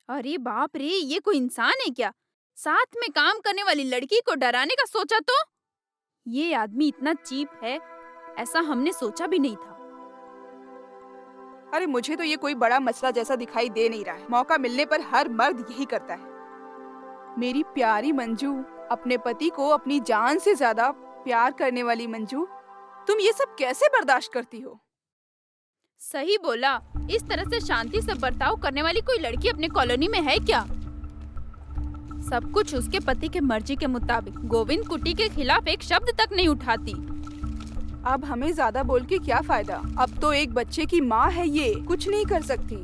अरे बाप रे, ये कोई इंसान है क्या? साथ में काम करने वाली लड़की को डराने का सोचा तो? ये आदमी इतना चीप है, ऐसा हमने सोचा भी नहीं था। अरे मुझे तो ये कोई बड़ा मसला जैसा दिखाई दे नहीं रहा है। मौका मिलने पर हर मर्द यही करता है। मेरी प्यारी मंजू, अपने पति को अपनी जान से ज्यादा प्यार करने वाली मंजू, तुम ये सब कैसे बर्दाश्त करती हो? सही बोला। इस तरह से शांति से बर्ताव करने वाली कोई लड़की अपने कॉलोनी में है क्या? सब कुछ उसके पति के मर्जी के मुताबिक। गोविंद कुटी के खिलाफ एक शब्द तक नहीं उठाती। अब हमें ज्यादा बोल के क्या फायदा? अब तो एक बच्चे की माँ है, ये कुछ नहीं कर सकती।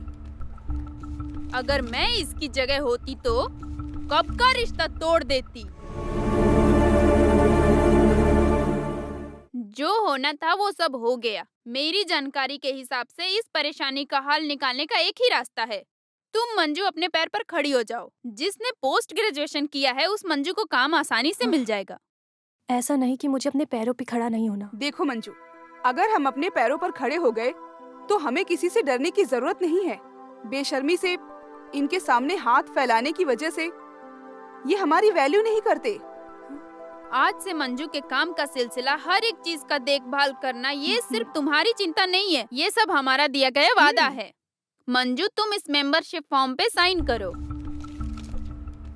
अगर मैं इसकी जगह होती तो कब का रिश्ता तोड़ देती। जो होना था वो सब हो गया। मेरी जानकारी के हिसाब से इस परेशानी का हल निकालने का एक ही रास्ता है। तुम मंजू अपने पैर पर खड़ी हो जाओ। जिसने पोस्ट ग्रेजुएशन किया है उस मंजू को काम आसानी से मिल जाएगा। ऐसा नहीं कि मुझे अपने पैरों पे खड़ा नहीं होना। देखो मंजू, अगर हम अपने पैरों पर खड़े हो गए तो हमें किसी से डरने की जरूरत नहीं है। बेशर्मी से इनके सामने हाथ फैलाने की वजह से ये हमारी वैल्यू नहीं करते। आज से मंजू के काम का सिलसिला, हर एक चीज का देखभाल करना, ये सिर्फ तुम्हारी चिंता नहीं है, ये सब हमारा दिया गया वादा है। मंजू, तुम इस मेंबरशिप फॉर्म पे साइन करो।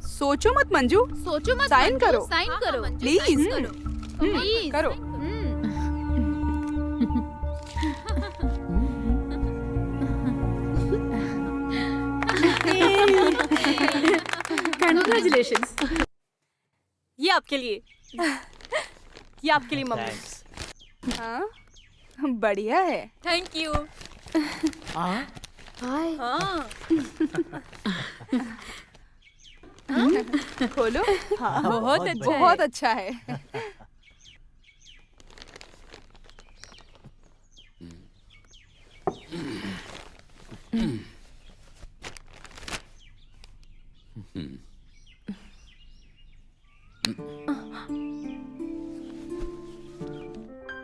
सोचो मत मंजू, सोचो मत, साइन मंजू, करो। साइन करो प्लीज प्लीज करो। Congratulations. ये आपके लिए, ये आपके लिए मम्मी। हाँ, बढ़िया है। Thank you. हाँ? हाय। खोलो। हाँ, बहुत अच्छा है। बहुत अच्छा है।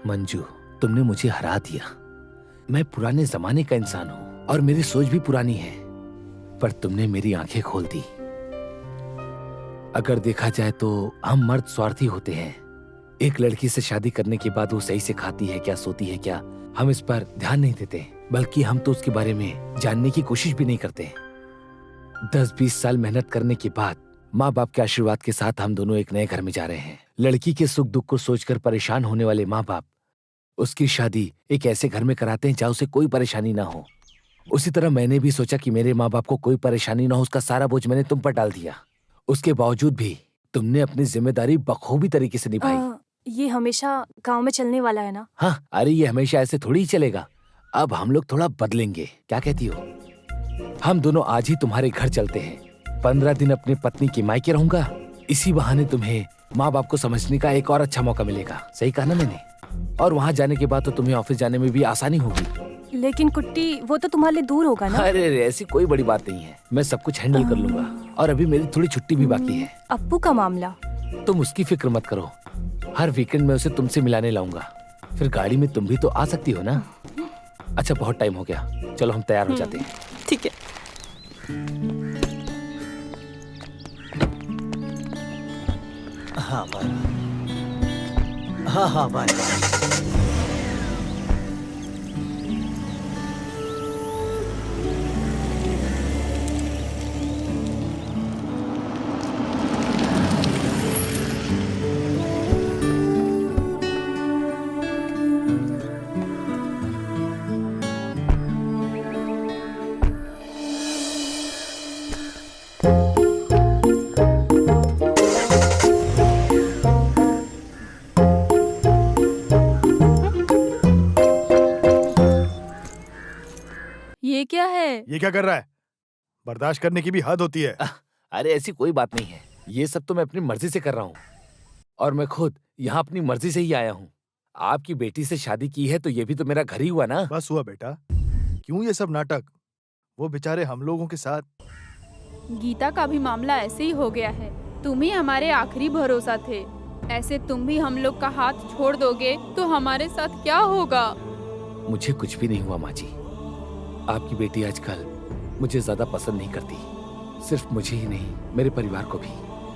मंजू, तुमने मुझे हरा दिया। मैं पुराने जमाने का इंसान हूँ और मेरी सोच भी पुरानी है, पर तुमने मेरी आंखें खोल दी। अगर देखा जाए तो हम मर्द स्वार्थी होते हैं। एक लड़की से शादी करने के बाद वो सही से खाती है क्या, सोती है क्या, हम इस पर ध्यान नहीं देते, बल्कि हम तो उसके बारे में जानने की कोशिश भी नहीं करते। 10-20 साल मेहनत करने के बाद माँ बाप के आशीर्वाद के साथ हम दोनों एक नए घर में जा रहे हैं। लड़की के सुख दुख को सोचकर परेशान होने वाले माँ बाप उसकी शादी एक ऐसे घर में कराते हैं जहाँ उसे कोई परेशानी ना हो। उसी तरह मैंने भी सोचा कि मेरे माँ बाप को कोई परेशानी ना हो, उसका सारा बोझ मैंने तुम पर डाल दिया। उसके बावजूद भी तुमने अपनी जिम्मेदारी बखूबी तरीके से निभाई। ये हमेशा गांव में चलने वाला है ना? हाँ, अरे ये हमेशा ऐसे थोड़ी ही चलेगा। अब हम लोग थोड़ा बदलेंगे, क्या कहती हो? हम दोनों आज ही तुम्हारे घर चलते हैं। 15 दिन अपनी पत्नी की मायके रहूंगा। इसी बहाने तुम्हें माँ बाप को समझने का एक और अच्छा मौका मिलेगा। सही कहा ना मैंने? और वहाँ जाने के बाद तो तुम्हें ऑफिस जाने में भी आसानी होगी। लेकिन कुट्टी, वो तो तुम्हारे लिए दूर होगा ना? अरे ऐसी कोई बड़ी बात नहीं है, मैं सब कुछ हैंडल कर लूंगा। और अभी मेरी थोड़ी छुट्टी भी बाकी है। अप्पू का मामला? तुम उसकी फिक्र मत करो, हर वीकेंड में उसे तुमसे मिलाने लाऊंगा। फिर गाड़ी में तुम भी तो आ सकती हो ना? अच्छा, बहुत टाइम हो गया, चलो हम तैयार हो जाते हैं। ठीक है। हाँ बाय। हाँ बाय। ये क्या कर रहा है? बर्दाश्त करने की भी हद होती है। अरे ऐसी कोई बात नहीं है, ये सब तो मैं अपनी मर्जी से कर रहा हूँ। और मैं खुद यहाँ अपनी मर्जी से ही आया हूँ। आपकी बेटी से शादी की है तो ये भी तो मेरा घर ही हुआ ना। बस हुआ बेटा, क्यों ये सब नाटक? वो बेचारे हम लोगों के साथ। गीता का भी मामला ऐसे ही हो गया है। तुम ही हमारे आखिरी भरोसा थे। ऐसे तुम भी हम लोग का हाथ छोड़ दोगे तो हमारे साथ क्या होगा? मुझे कुछ भी नहीं हुआ माँ जी। आपकी बेटी आजकल मुझे ज्यादा पसंद नहीं करती। सिर्फ मुझे ही नहीं, मेरे परिवार को भी।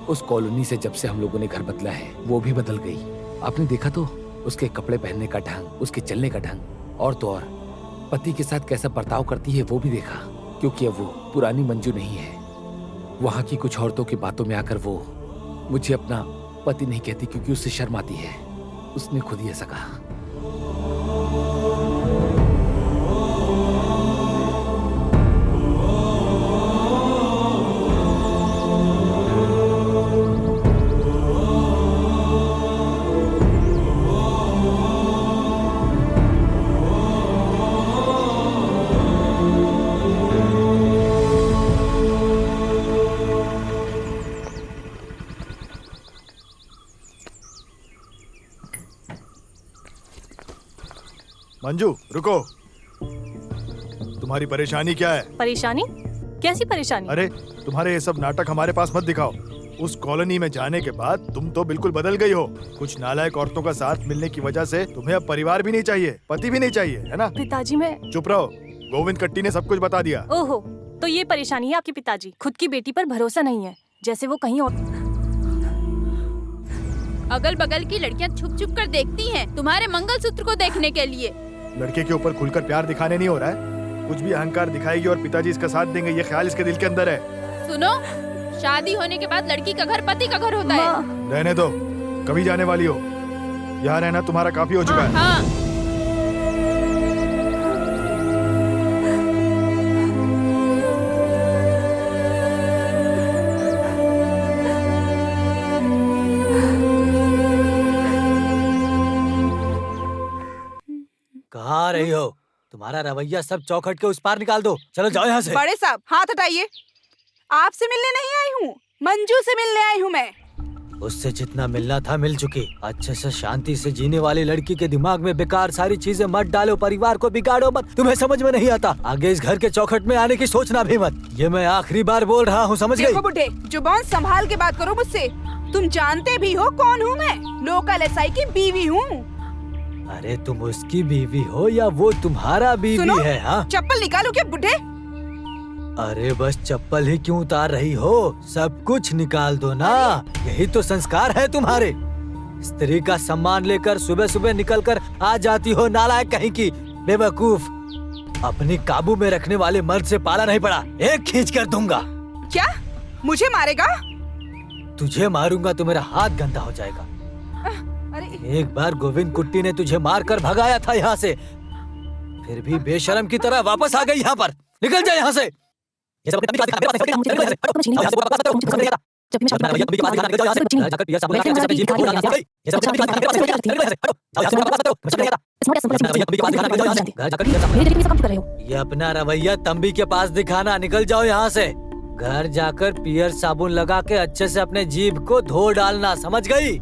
उस कॉलोनी से जब से हम लोगों ने घर बदला है, वो भी बदल गई। आपने देखा तो उसके कपड़े पहनने का ढंग, उसके चलने का ढंग, और तो और पति के साथ कैसा बर्ताव करती है वो भी देखा। क्योंकि अब वो पुरानी मंजू नहीं है। वहाँ की कुछ औरतों की बातों में आकर वो मुझे अपना पति नहीं कहती क्योंकि उससे शर्म आती है। उसने खुद ही ऐसा कहा। मंजू रुको, तुम्हारी परेशानी क्या है? परेशानी? कैसी परेशानी? अरे तुम्हारे ये सब नाटक हमारे पास मत दिखाओ। उस कॉलोनी में जाने के बाद तुम तो बिल्कुल बदल गई हो। कुछ नालायक औरतों का साथ मिलने की वजह से तुम्हें अब परिवार भी नहीं चाहिए, पति भी नहीं चाहिए, है ना? पिताजी मैं... चुप रहो, गोविंद कट्टी ने सब कुछ बता दिया। ओहो, तो ये परेशानी है आपके पिताजी। खुद की बेटी पर भरोसा नहीं है, जैसे वो कहीं और। अगल बगल की लड़कियां छुप छुप कर देखती हैं तुम्हारे मंगलसूत्र को देखने के लिए। लड़के के ऊपर खुलकर प्यार दिखाने नहीं हो रहा है। कुछ भी अहंकार दिखाएगी और पिताजी इसका साथ देंगे, ये ख्याल इसके दिल के अंदर है। सुनो, शादी होने के बाद लड़की का घर पति का घर होता है। रहने दो, कभी जाने वाली हो। यहाँ रहना तुम्हारा काफी हो चुका है। हाँ। कहाँ आ रही हो? तुम्हारा रवैया सब चौखट के उस पार निकाल दो। चलो जाओ यहाँ से। बड़े साहब हाथ हटाइए। आपसे मिलने नहीं आई हूँ, मंजू से मिलने आई हूँ मैं। उससे जितना मिलना था मिल चुकी। अच्छे से शांति से जीने वाली लड़की के दिमाग में बेकार सारी चीजें मत डालो, परिवार को बिगाड़ो मत। तुम्हें समझ में नहीं आता, आगे इस घर के चौखट में आने की सोचना भी मत। ये मैं आखिरी बार बोल रहा हूँ, समझ गई? देखो बुढ़े, जुबान संभाल के बात करो मुझसे। तुम जानते भी हो कौन हूँ मैं? लोकल एसआई की बीवी हूँ। अरे तुम उसकी बीवी हो या वो तुम्हारा बीवी है? हाँ, चप्पल निकालो क्या बुढ़े? अरे बस चप्पल ही क्यों उतार रही हो? सब कुछ निकाल दो ना, यही तो संस्कार है तुम्हारे। स्त्री का सम्मान लेकर सुबह सुबह निकल कर आ जाती हो, नालायक कहीं की, बेवकूफ। अपनी काबू में रखने वाले मर्द से पाला नहीं पड़ा, एक खींच कर दूंगा। क्या मुझे मारेगा? तुझे मारूंगा तो मेरा हाथ गंदा हो जाएगा। अरे एक बार गोविंद कुट्टी ने तुझे मार कर भगाया था यहाँ से, फिर भी बेशरम की तरह वापस आ गई यहाँ पर। निकल जा यहाँ से। ये अपना रवैया तंबी के पास दिखाना, निकल जाओ यहाँ से। घर जाकर पियर साबुन लगा के अच्छे से अपने जीभ को धो डालना, समझ गई?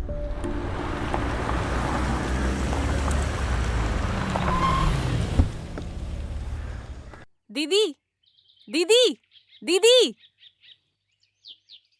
दीदी, दीदी, दीदी।